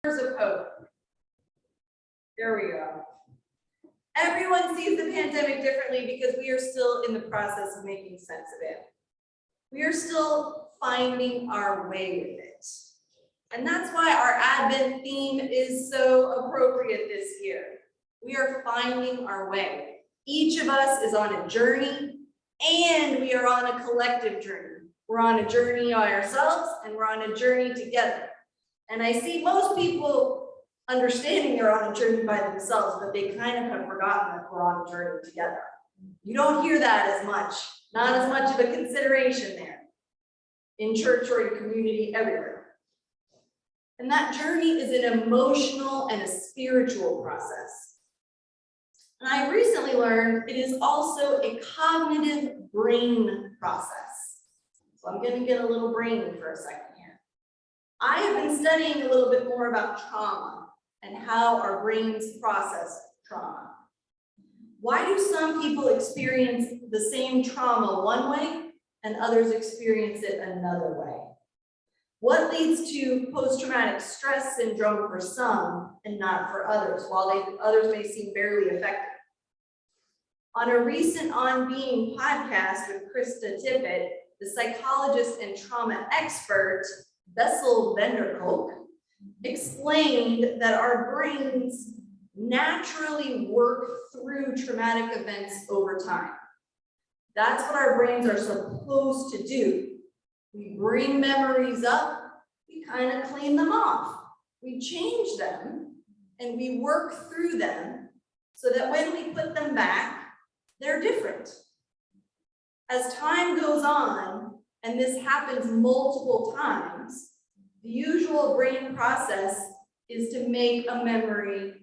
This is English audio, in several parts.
Of hope. There we go. Everyone sees the pandemic differently because we are still in the process of making sense of it. We are still finding our way with it. And that's why our Advent theme is so appropriate this year. We are finding our way. Each of us is on a journey, and we are on a collective journey. We're on a journey by ourselves, and we're on a journey together. And I see most people understanding they're on a journey by themselves, but they kind of have forgotten that we're on a journey together. You don't hear that as much, not as much of a consideration there in church or in community everywhere. And that journey is an emotional and a spiritual process. And I recently learned it is also a cognitive brain process. So I'm going to get a little brainy for a second. I have been studying a little bit more about trauma and how our brains process trauma. Why do some people experience the same trauma one way and others experience it another way? What leads to post-traumatic stress syndrome for some and not for others, while others may seem barely affected? On a recent On Being podcast with Krista Tippett, the psychologist and trauma expert, Bessel Vanderkolk, explained that our brains naturally work through traumatic events over time. That's what our brains are supposed to do. We bring memories up, we kind of clean them off. We change them, and we work through them so that when we put them back, they're different. As time goes on, and this happens multiple times, the usual brain process is to make a memory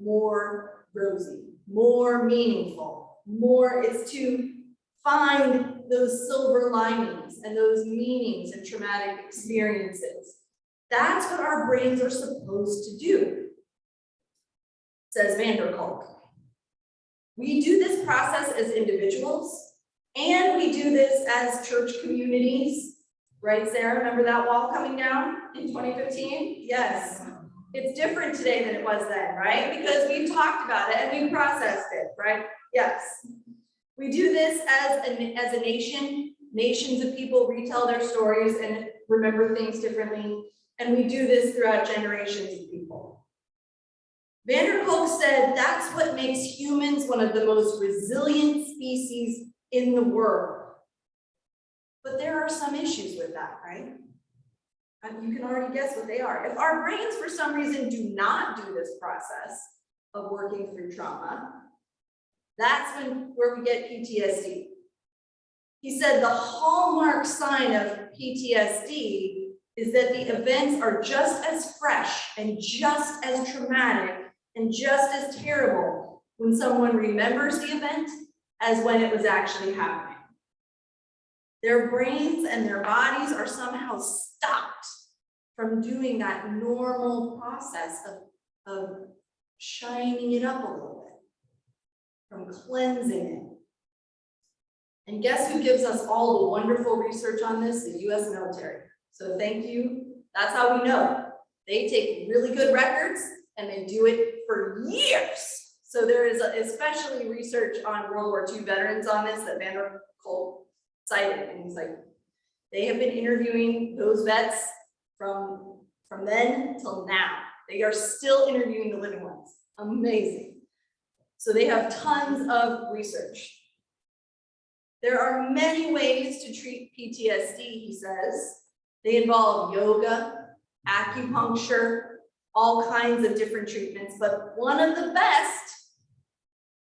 more rosy, more meaningful, it's to find those silver linings and those meanings in traumatic experiences. That's what our brains are supposed to do, says Vanderkolk. We do this process as individuals, and we do this as church communities, right, Sarah? Remember that wall coming down in 2015? Yes. It's different today than it was then, right? Because we've talked about it and we processed it, right? Yes. We do this as a nation. Nations of people retell their stories and remember things differently. And we do this throughout generations of people. Vanderkolk said that's what makes humans one of the most resilient species in the world. But there are some issues with that, right? You can already guess what they are. If our brains, for some reason, do not do this process of working through trauma, that's where we get PTSD. He said the hallmark sign of PTSD is that the events are just as fresh and just as traumatic and just as terrible when someone remembers the event as when it was actually happening. Their brains and their bodies are somehow stopped from doing that normal process of shining it up a little bit, from cleansing it. And guess who gives us all the wonderful research on this? The US military. So thank you. That's how we know. They take really good records and they do it for years. So there is especially research on World War II veterans on this that Vanderkolk cited. And he's like, they have been interviewing those vets from then till now. They are still interviewing the living ones. Amazing. So they have tons of research. There are many ways to treat PTSD, he says. They involve yoga, acupuncture, all kinds of different treatments, but one of the best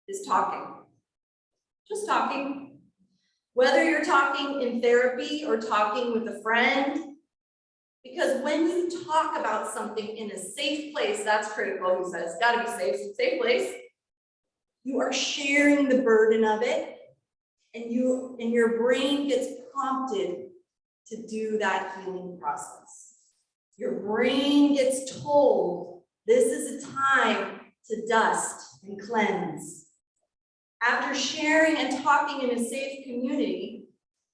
is talking. Just talking. Whether you're talking in therapy or talking with a friend, because when you talk about something in a safe place, that's critical, he says, gotta be safe place. You are sharing the burden of it, and your brain gets prompted to do that healing process. Your brain gets told this is a time to dust and cleanse. After sharing and talking in a safe community,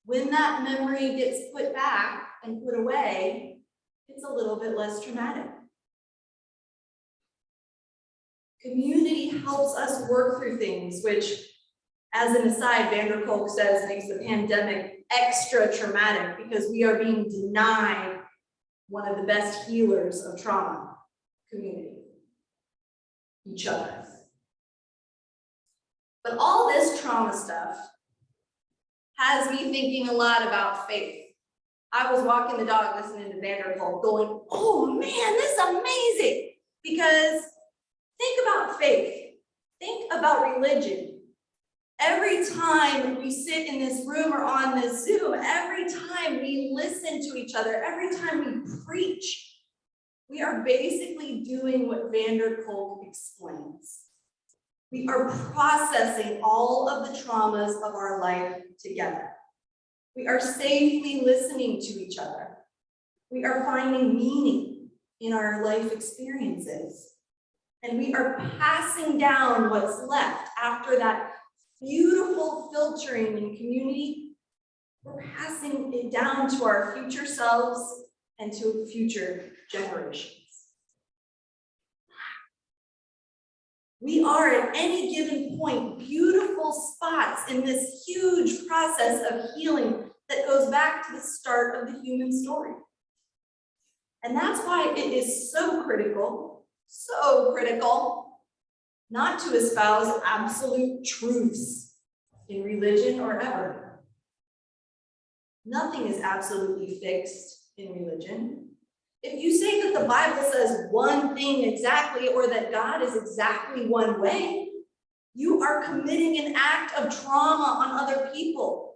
when that memory gets put back and put away, it's a little bit less traumatic. Community helps us work through things, which, as an aside, Vanderkolk says makes the pandemic extra traumatic because we are being denied one of the best healers of trauma, community, each other. But all this trauma stuff has me thinking a lot about faith. I was walking the dog listening to Vanderkolk going, oh man, this is amazing. Because think about faith, think about religion. Every time we sit in this room or on this Zoom, every time we listen to each other, every time we preach, we are basically doing what Vanderkolk explains. We are processing all of the traumas of our life together. We are safely listening to each other. We are finding meaning in our life experiences. And we are passing down what's left after that beautiful filtering in community. We're passing it down to our future selves and to future generations. We are at any given point beautiful spots in this huge process of healing that goes back to the start of the human story. And that's why it is so critical not to espouse absolute truths in religion or ever. Nothing is absolutely fixed in religion. If you say that the Bible says one thing exactly or that God is exactly one way, you are committing an act of trauma on other people.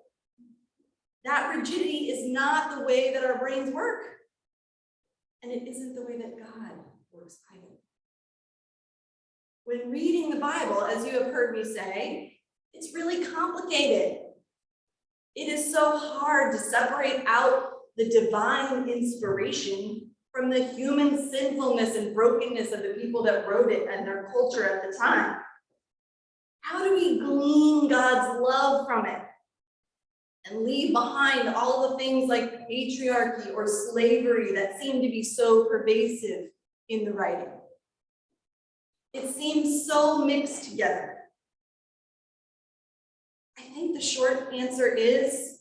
That rigidity is not the way that our brains work. And it isn't the way that God works either. When reading the Bible, as you have heard me say, it's really complicated. It is so hard to separate out the divine inspiration from the human sinfulness and brokenness of the people that wrote it and their culture at the time. How do we glean God's love from it and leave behind all the things like patriarchy or slavery that seem to be so pervasive in the writing? It seems so mixed together. I think the short answer is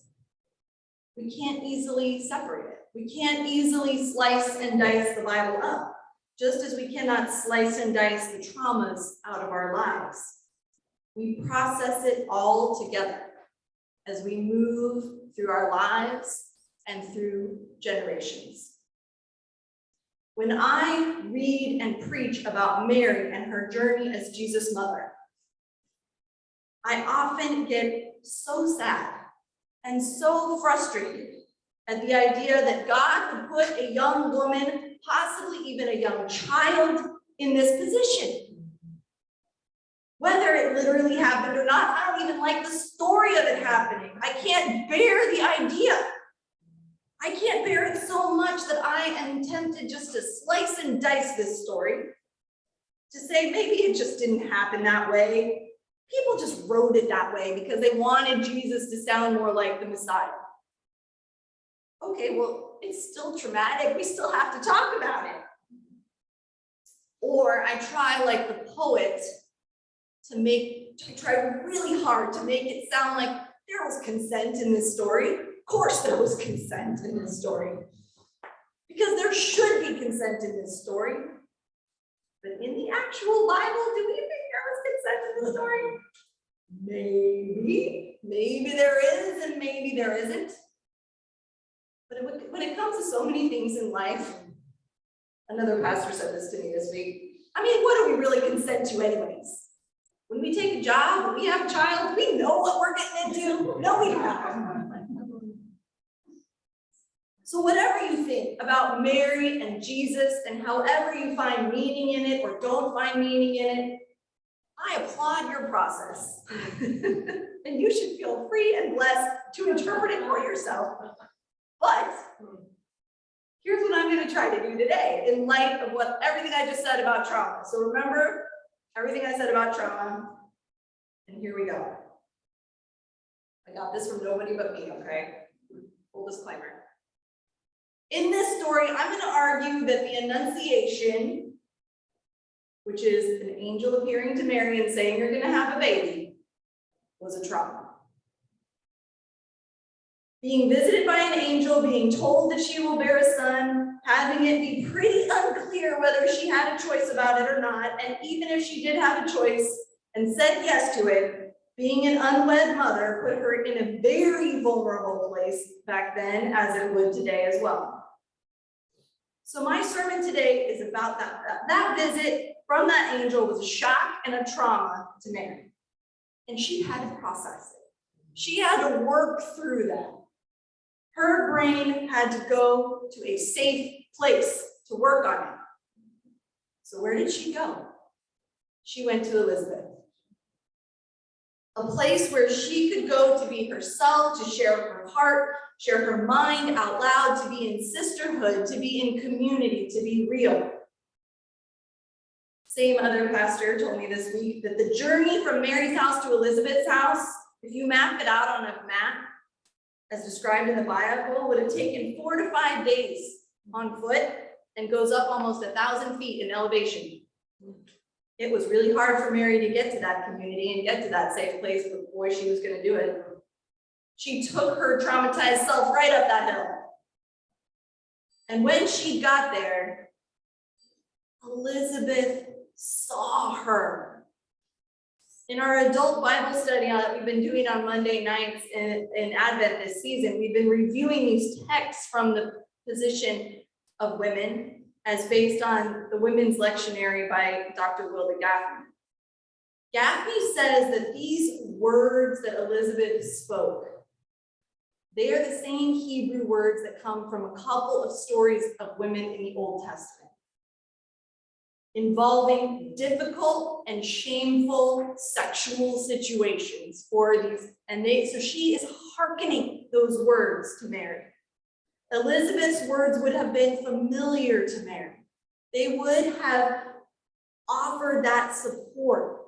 we can't easily separate it. We can't easily slice and dice the Bible up, just as we cannot slice and dice the traumas out of our lives. We process it all together as we move through our lives and through generations. When I read and preach about Mary and her journey as Jesus' mother, I often get so sad and so frustrated at the idea that God would put a young woman, possibly even a young child, in this position. Whether it literally happened or not, I don't even like the story of it happening. I can't bear the idea. I can't bear it so much that I am tempted just to slice and dice this story, to say maybe it just didn't happen that way. People just wrote it that way because they wanted Jesus to sound more like the Messiah. Okay, well, it's still traumatic. We still have to talk about it. Or I try like the poet to try really hard to make it sound like there was consent in this story. Of course there was consent in this story. Because there should be consent in this story. But in the actual Bible, do we think there was consent in the story? Maybe. Maybe there is and maybe there isn't. But when it comes to so many things in life, another pastor said this to me this week, I mean, what do we really consent to anyways? When we take a job, when we have a child, we know what we're getting into. No, we don't. So whatever you think about Mary and Jesus and however you find meaning in it or don't find meaning in it, I applaud your process. And you should feel free and blessed to interpret it for yourself. But here's what I'm going to try to do today in light of everything I just said about trauma. So remember everything I said about trauma, and here we go. I got this from nobody but me, okay? Full disclaimer. In this story, I'm going to argue that the Annunciation, which is an angel appearing to Mary and saying you're going to have a baby, was a trauma. Being visited by an angel, being told that she will bear a son, having it be pretty unclear whether she had a choice about it or not, and even if she did have a choice and said yes to it, being an unwed mother put her in a very vulnerable place back then, as it would today as well. So my sermon today is about that. That visit from that angel was a shock and a trauma to Mary, and she had to process it. She had to work through that. Her brain had to go to a safe place to work on it. So where did she go? She went to Elizabeth. A place where she could go to be herself, to share her heart, share her mind out loud, to be in sisterhood, to be in community, to be real. Same other pastor told me this week that the journey from Mary's house to Elizabeth's house, if you map it out on a map, as described in the Bible, would have taken 4 to 5 days on foot and goes up almost 1,000 feet in elevation. It was really hard for Mary to get to that community and get to that safe place, but boy, she was going to do it. She took her traumatized self right up that hill. And when she got there, Elizabeth saw her. In our adult Bible study that we've been doing on Monday nights in Advent this season, we've been reviewing these texts from the position of women as based on the Women's Lectionary by Dr. Wilda Gaffney. Gaffney says that these words that Elizabeth spoke, they are the same Hebrew words that come from a couple of stories of women in the Old Testament, involving difficult and shameful sexual situations for these, so she is hearkening those words to Mary. Elizabeth's words would have been familiar to Mary. They would have offered that support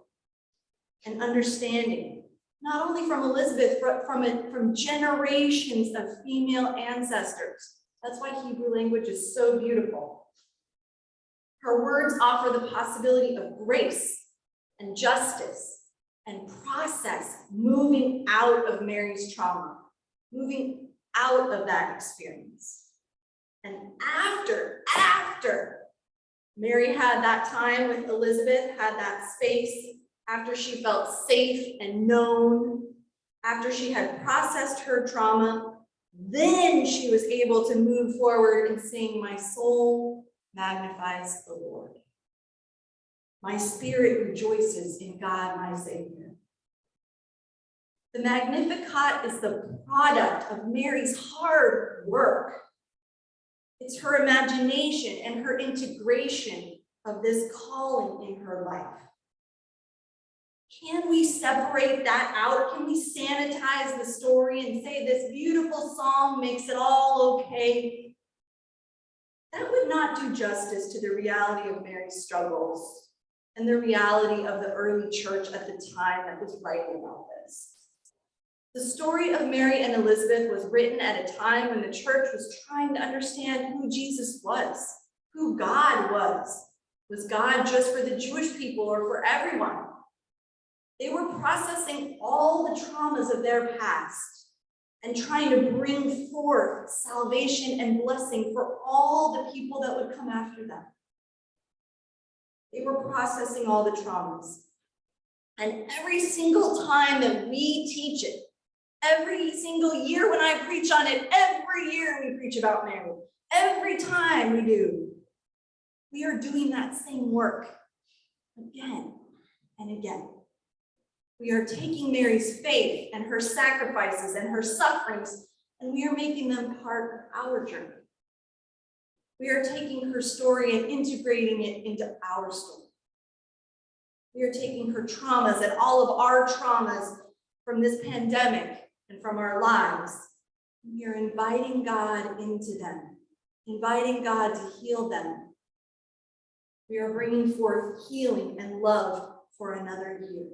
and understanding, not only from Elizabeth, but from generations of female ancestors. That's why Hebrew language is so beautiful. Her words offer the possibility of grace and justice and process moving out of Mary's trauma, moving out of that experience. And after Mary had that time with Elizabeth, had that space, after she felt safe and known, after she had processed her trauma, then she was able to move forward and sing, "My soul magnifies the Lord. My spirit rejoices in God, my Savior." The Magnificat is the product of Mary's hard work. It's her imagination and her integration of this calling in her life. Can we separate that out? Can we sanitize the story and say this beautiful song makes it all okay? That would not do justice to the reality of Mary's struggles and the reality of the early church at the time that was writing about this. The story of Mary and Elizabeth was written at a time when the church was trying to understand who Jesus was, who God was. Was God just for the Jewish people or for everyone? They were processing all the traumas of their past and trying to bring forth salvation and blessing for all the people that would come after them. They were processing all the traumas. And every single time that we teach it, every single year when I preach on it, every year we preach about Mary, every time we do, we are doing that same work again and again. We are taking Mary's faith and her sacrifices and her sufferings, and we are making them part of our journey. We are taking her story and integrating it into our story. We are taking her traumas and all of our traumas from this pandemic and from our lives. We are inviting God into them, inviting God to heal them. We are bringing forth healing and love for another year.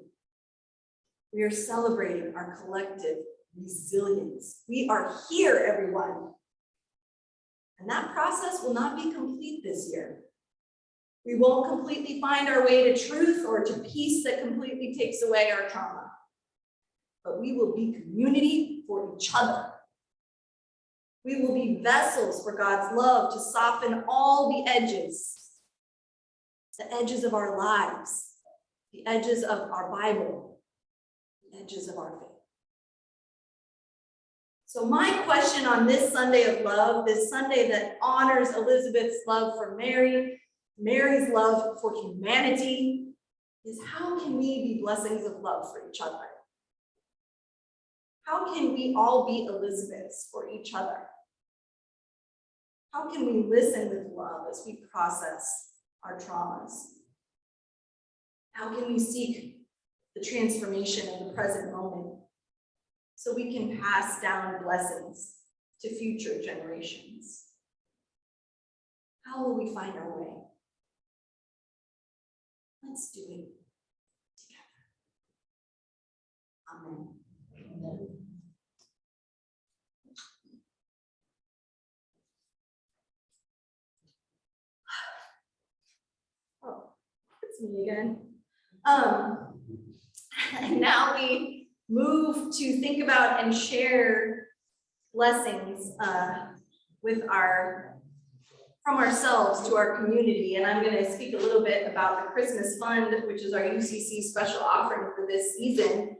We are celebrating our collective resilience. We are here, everyone. And that process will not be complete this year. We won't completely find our way to truth or to peace that completely takes away our trauma. But we will be community for each other. We will be vessels for God's love to soften all the edges of our lives, the edges of our Bible, the edges of our faith. So my question on this Sunday of love, this Sunday that honors Elizabeth's love for Mary, Mary's love for humanity, is how can we be blessings of love for each other? How can we all be Elizabeths for each other? How can we listen with love as we process our traumas? How can we seek the transformation of the present moment so we can pass down blessings to future generations? How will we find our way? Let's do it together. Amen. Amen. Oh, it's me again. And now we move to think about and share blessings from ourselves to our community. And I'm going to speak a little bit about the Christmas Fund, which is our UCC special offering for this season.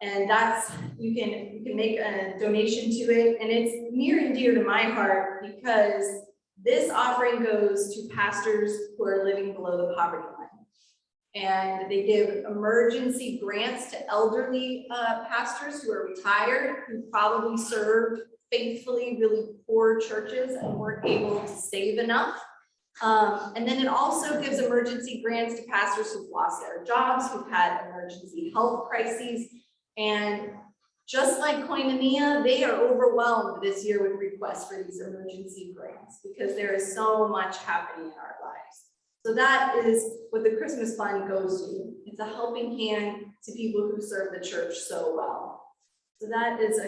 And that's, you can make a donation to it. And it's near and dear to my heart because this offering goes to pastors who are living below the poverty line. And they give emergency grants to elderly pastors who are retired, who probably served faithfully really poor churches and weren't able to save enough. And then it also gives emergency grants to pastors who've lost their jobs, who've had emergency health crises. And just like Koinonia, they are overwhelmed this year with requests for these emergency grants because there is so much happening in our lives. So that is what the Christmas Fund goes to. It's a helping hand to people who serve the church so well. So that is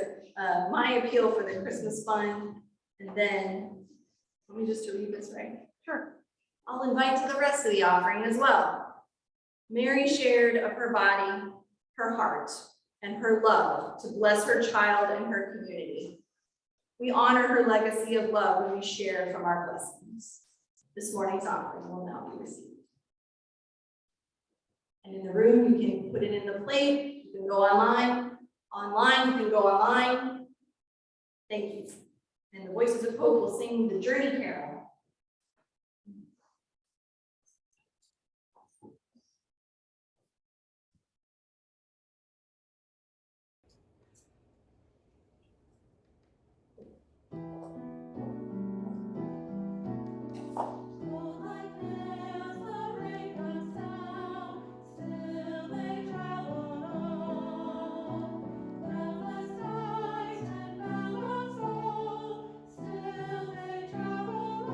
my appeal for the Christmas Fund. And then, let me just read this right. Sure. I'll invite to the rest of the offering as well. Mary shared of her body, her heart, and her love to bless her child and her community. We honor her legacy of love when we share from our blessings. This morning's offering will now be received. And in the room, you can put it in the plate. You can go online. You can go online. Thank you. And the Voices of Hope will sing the Journey Carol. Still they travel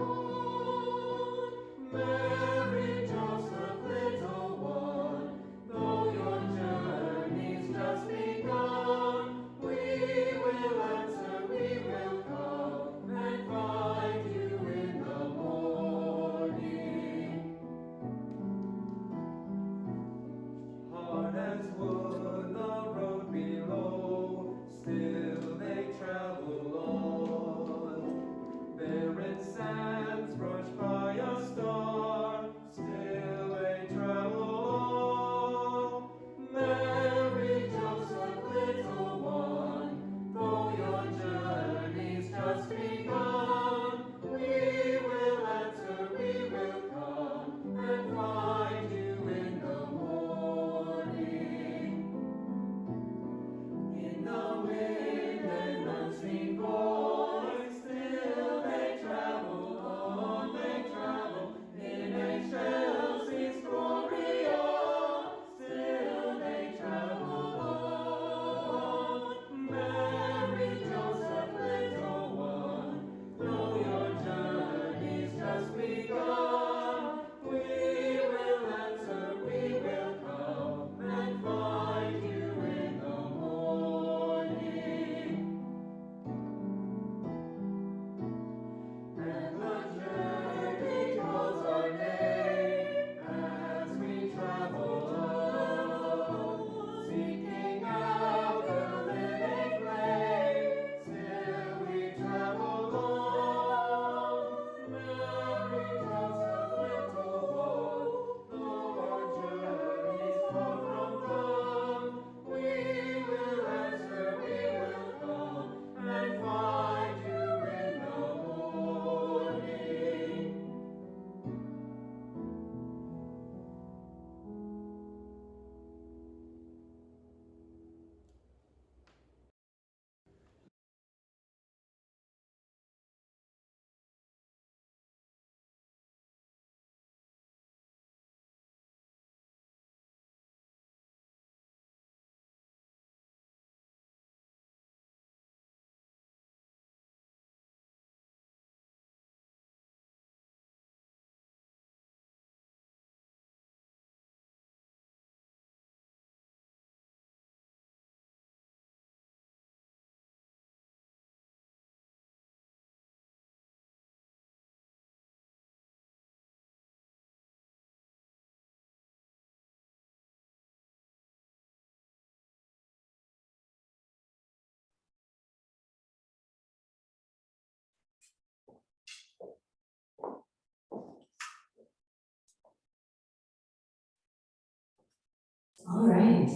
All right.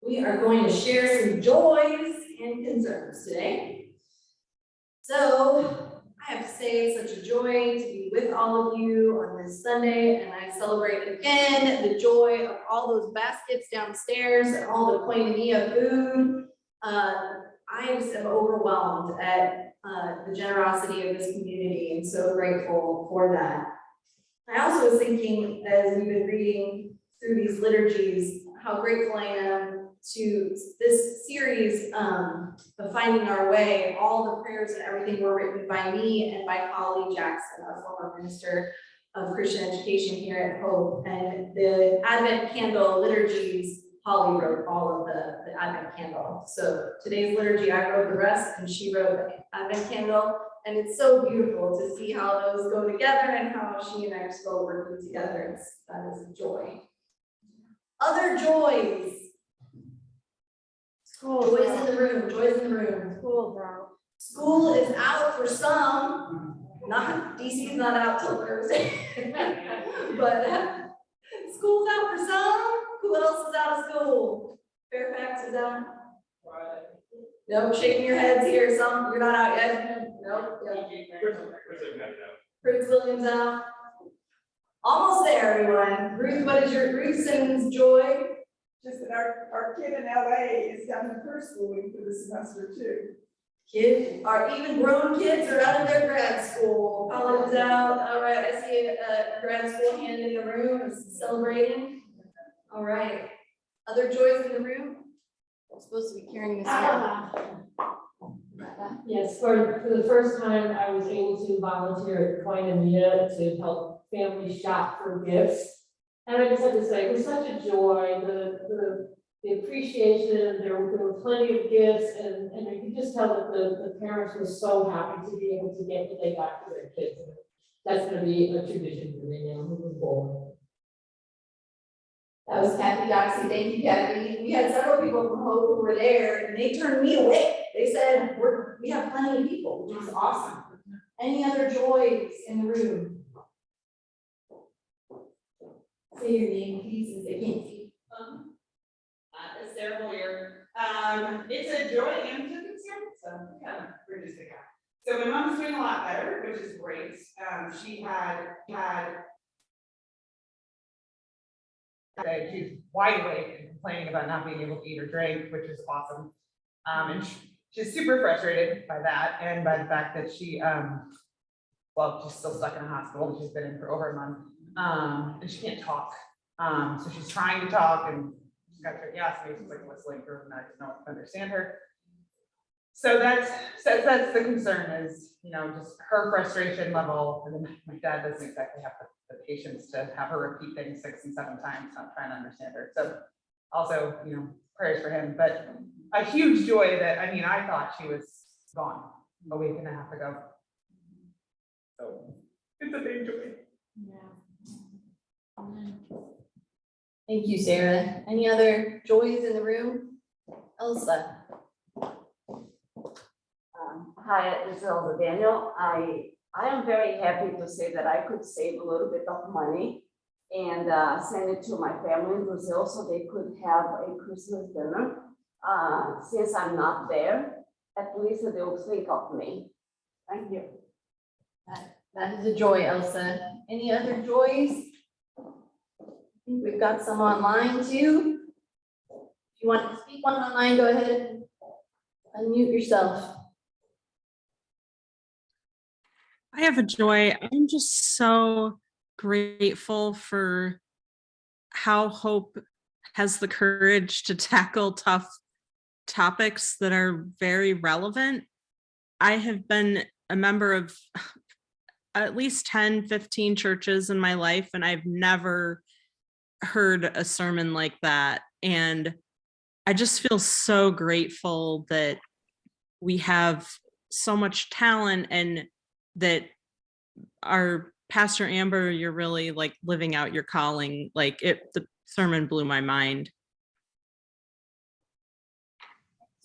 We are going to share some joys and concerns today. So I have to say it's such a joy to be with all of you on this Sunday, and I celebrate again the joy of all those baskets downstairs and all the koinonia food. I just am overwhelmed at the generosity of this community and so grateful for that. I also was thinking, as we've been reading through these liturgies, how grateful I am to this series of Finding Our Way. All the prayers and everything were written by me and by Holly Jackson, our former minister of Christian education here at Hope. And the Advent candle liturgies, Holly wrote all of the Advent candle. So today's liturgy, I wrote the rest and she wrote the Advent candle. And it's so beautiful to see how those go together and how she and I are still working together. That is a joy. Other joys. School. Joys in the room. Joys in the room. School, bro. School is out for some. Not DC is not out till Thursday. But school's out for some. Who else is out of school? Fairfax is out. Nope, shaking your heads here. Some you're not out yet. Nope. Yep. Prince William's out. Almost there, everyone. Ruth, what is your Ruth Simmons joy? Just that our kid in LA is done the first schooling for the semester too. Kids are even grown kids are out of their grad school. College is out. All right, I see a grad school hand in the room is celebrating. All right. Other joys in the room? I'm supposed to be carrying this out. Yes, for the first time, I was able to volunteer at koinonia to help families shop for gifts. And I just have to say, it was such a joy, the appreciation, there were plenty of gifts, and you could just tell that the parents were so happy to be able to get what they got for their kids. That's gonna be a tradition for me now, moving forward. That was Kathy Doxey. Thank you, Kathy. We had several people from Hope who were there, and they turned me away. They said, we have plenty of people, which is awesome. Any other joys in the room? Say your name, please, since they can't see. It's Sarah Boyer. It's a joy and a concern, so kind of bridges the gap. So my mom's doing a lot better, which is great. She had she's wide awake and complaining about not being able to eat or drink, which is awesome. And she's super frustrated by that and by the fact that she, well, she's still stuck in a hospital. She's been in for over a month, and she can't talk. So she's trying to talk and she's got tracheostomy, she's like whistling for her, and I don't understand her. So that's the concern is, you know, just her frustration level. And then my dad doesn't exactly have the patience to have her repeat things 6 and 7 times, not trying to understand her. So also, you know, prayers for him, but a huge joy that, I mean, I thought she was gone a week and a half ago. So it's a big joy. Yeah. Thank you, Sarah. Any other joys in the room? Elsa. Hi, this is Elsa Daniel. I am very happy to say that I could save a little bit of money and send it to my family in Brazil so they could have a Christmas dinner. Since I'm not there, at least they will think of me. Thank you. That is a joy, Elsa. Any other joys? I think we've got some online too. If you want to speak one online, go ahead and unmute yourself. I have a joy. I'm just so grateful for how Hope has the courage to tackle tough topics that are very relevant. I have been a member of at least 10, 15 churches in my life, and I've never heard a sermon like that. And I just feel so grateful that we have so much talent and that our Pastor Amber, you're really like living out your calling. Like the sermon blew my mind.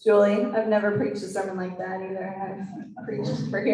Julie, I've never preached a sermon like that either. I've preached for here